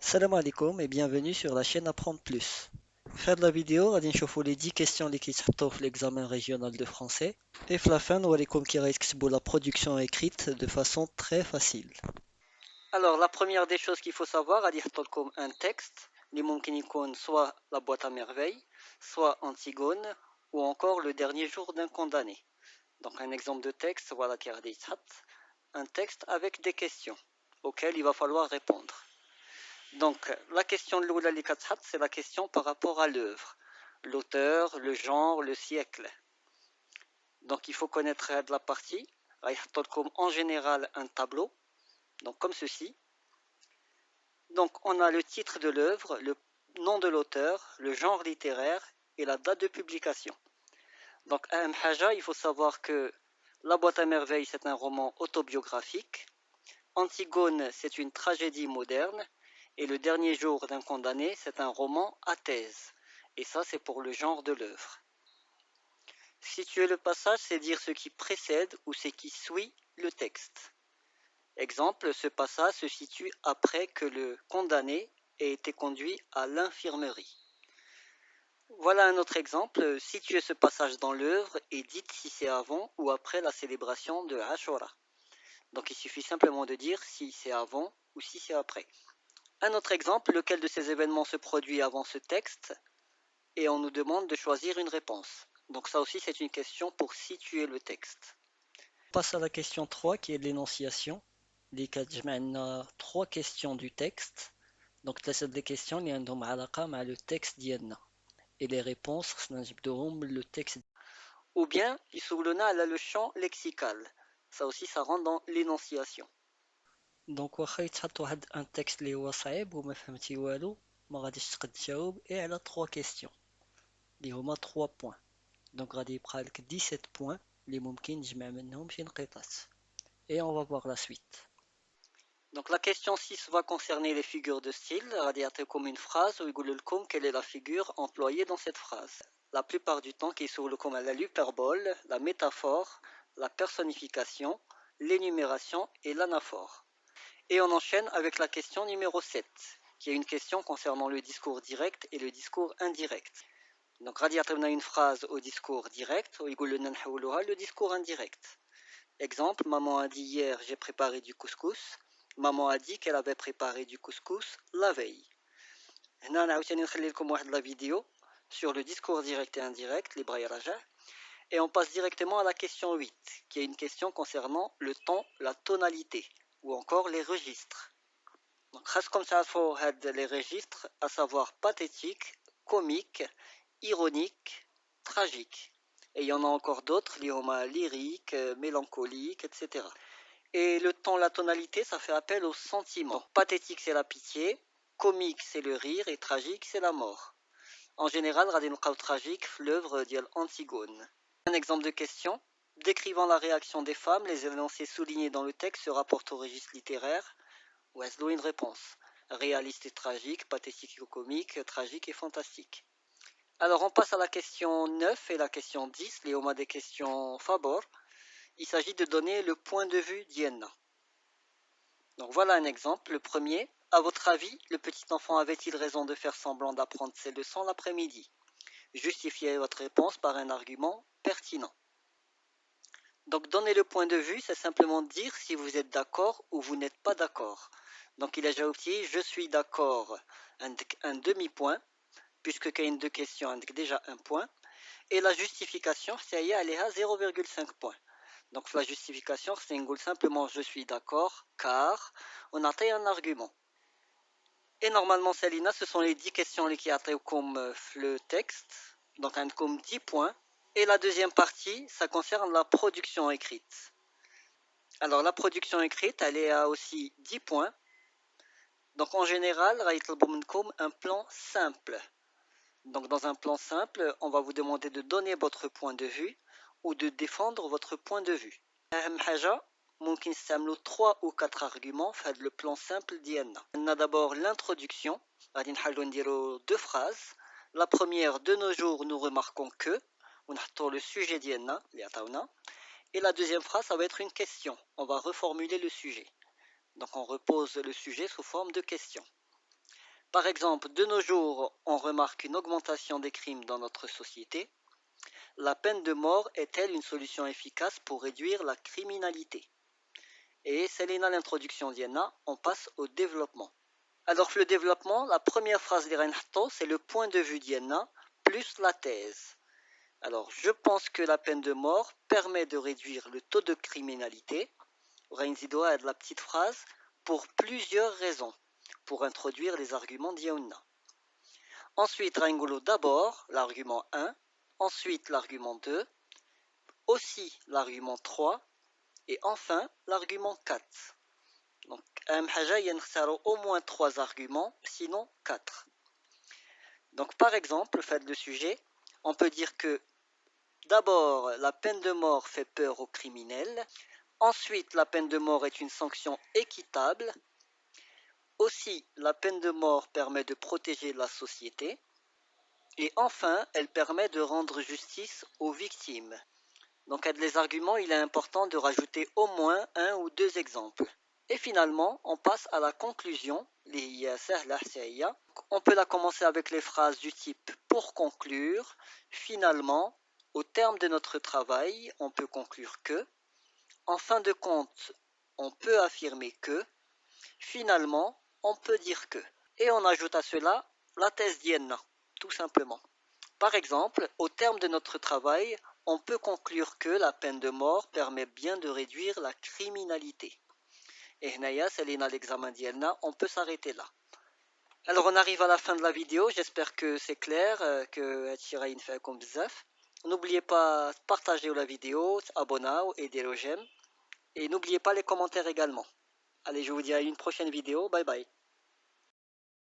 Salam alaikum et bienvenue sur la chaîne Apprendre Plus. Fin de la vidéo, غادي نشوفوا les 10 questions اللي كيتحطوا في l'examen régional de français et في la fin نوريكم كي غيكتبوا la production écrite de façon très facile. Alors la première des choses qu'il faut savoir, غادي يحطوا لكم un texte اللي ممكن يكون soit la boîte à merveille, soit Antigone ou encore le dernier jour d'un condamné. Donc un exemple de texte, voilà qui غادي يتحط un texte avec des questions auxquelles il va falloir répondre. Donc, la question de l'Oula Likatsat, c'est la question par rapport à l'œuvre, l'auteur, le genre, le siècle. Donc, il faut connaître la partie. En général, un tableau, donc comme ceci. Donc, on a le titre de l'œuvre, le nom de l'auteur, le genre littéraire et la date de publication. Donc, à Mhaja, il faut savoir que La boîte à merveilles, c'est un roman autobiographique. Antigone, c'est une tragédie moderne. Et Le dernier jour d'un condamné, c'est un roman à thèse. Et ça, c'est pour le genre de l'œuvre. Situer le passage, c'est dire ce qui précède ou ce qui suit le texte. Exemple, ce passage se situe après que le condamné ait été conduit à l'infirmerie. Voilà un autre exemple. Situez ce passage dans l'œuvre et dites si c'est avant ou après la célébration de Ashura. Donc il suffit simplement de dire si c'est avant ou si c'est après. Un autre exemple, lequel de ces événements se produit avant ce texte? Et on nous demande de choisir une réponse. Donc ça aussi, c'est une question pour situer le texte. On passe à la question 3 qui est l'énonciation. Les trois questions du texte. Donc les questions اللي عندهم علاقة مع le texte ديالنا. Et les réponses خصنا نجبدوهم le texte. Ou bien, يسولونا على le champ lexical. Ça aussi, ça rentre dans l'énonciation. دونك واخا يتحط واحد ان تكست اللي هو صعيب وما فهمتي والو ما غاديش تقد تجاوب اي على 3 كيستيون اللي هما 3 بوين. دونك غادي يبقى لك 17 بوين اللي ممكن تجمع منهم شي نقيطات. Et on va voir la suite. Donc la question 6 va concerner les figures de style. غادي يعطيكم une phrase ويقول لكم quelle est la figure employée dans cette phrase. La plupart du temps كيسول لكم على l'hyperbole, la métaphore, la personnification, l'énumération et l'anaphore. Et on enchaîne avec la question numéro 7, qui est une question concernant le discours direct et le discours indirect. Donc, on a une phrase au discours direct, le discours indirect. Exemple, maman a dit hier, j'ai préparé du couscous. Maman a dit qu'elle avait préparé du couscous la veille. La vidéo sur le discours direct et indirect, les braillarajas. Et on passe directement à la question 8, qui est une question concernant le ton, la tonalité, ou encore les registres. Donc, comme ça, il faut les registres, à savoir pathétique, comique, ironique, tragique. Et il y en a encore d'autres, lyrique, mélancolique, etc. Et le ton, la tonalité, ça fait appel au sentiment. Donc, pathétique, c'est la pitié, comique, c'est le rire, et tragique, c'est la mort. En général, radinoukaw tragique, l'œuvre d'Antigone. Un exemple de question. Décrivant la réaction des femmes, les énoncés soulignés dans le texte se rapportent au registre littéraire. Ou est-ce une réponse? Réaliste et tragique, pathétique et comique, tragique et fantastique. Alors on passe à la question 9 et la question 10, les homas des questions Fabor. Il s'agit de donner le point de vue d'Ienna. Donc voilà un exemple. Le premier, à votre avis, le petit enfant avait-il raison de faire semblant d'apprendre ses leçons l'après-midi? Justifiez votre réponse par un argument pertinent. Donc donner le point de vue, c'est simplement dire si vous êtes d'accord ou vous n'êtes pas d'accord. Donc il a déjà obtenu je suis d'accord un demi-point, puisque qu'il y a une deux questions, déjà un point. Et la justification, c'est à 0,5 points. Donc la justification, c'est simplement je suis d'accord car on a un argument. Et normalement, Salina, ce sont les 10 questions qui ont comme le texte, donc un comme 10 points. Et la deuxième partie, ça concerne la production écrite. Alors la production écrite, elle est à aussi 10 points. Donc en général, un plan simple. Donc dans un plan simple, on va vous demander de donner votre point de vue ou de défendre votre point de vue. ممكن نستعملوا 3 ou 4 arguments في le plan simple ديالنا. On a d'abord l'introduction, غادي نحاولوا نديروا 2 phrases. La première, de nos jours, nous remarquons que, ونحطوا le sujet ديالنا اللي عطاونا. Et la deuxième phrase, ça va être une question. On va reformuler le sujet. Donc on repose le sujet sous forme de question. Par exemple, de nos jours, on remarque une augmentation des crimes dans notre société. La peine de mort est-elle une solution efficace pour réduire la criminalité? Et c'est là l'introduction d'Yenna, on passe au développement. Alors le développement, la première phrase de Reinhardt, c'est le point de vue d'Yenna plus la thèse. Alors je pense que la peine de mort permet de réduire le taux de criminalité. Reinzido a de la petite phrase pour plusieurs raisons, pour introduire les arguments d'Yenna. Ensuite, Reingolo d'abord l'argument 1, ensuite l'argument 2, aussi l'argument 3, et enfin l'argument 4. Donc, il y a au moins 3 arguments, sinon 4. Donc, par exemple, fait le sujet, on peut dire que d'abord, la peine de mort fait peur aux criminels. Ensuite, la peine de mort est une sanction équitable. Aussi, la peine de mort permet de protéger la société. Et enfin, elle permet de rendre justice aux victimes. Donc, à les arguments, il est important de rajouter au moins 1 ou 2 exemples. Et finalement, on passe à la conclusion. On peut la commencer avec les phrases du type pour conclure. Finalement, au terme de notre travail, on peut conclure que. En fin de compte, on peut affirmer que. Finalement, on peut dire que. Et on ajoute à cela la thèse d'Ienna, tout simplement. Par exemple, au terme de notre travail, on peut conclure que la peine de mort permet bien de réduire la criminalité. Et Hnaya, c'est l'examen d'Ielna, on peut s'arrêter là. Alors on arrive à la fin de la vidéo, j'espère que c'est clair, que Hachiraïn fait comme bzaf. N'oubliez pas de partager la vidéo, abonnez-vous et des j'aime. Et n'oubliez pas les commentaires également. Allez, je vous dis à une prochaine vidéo, bye bye.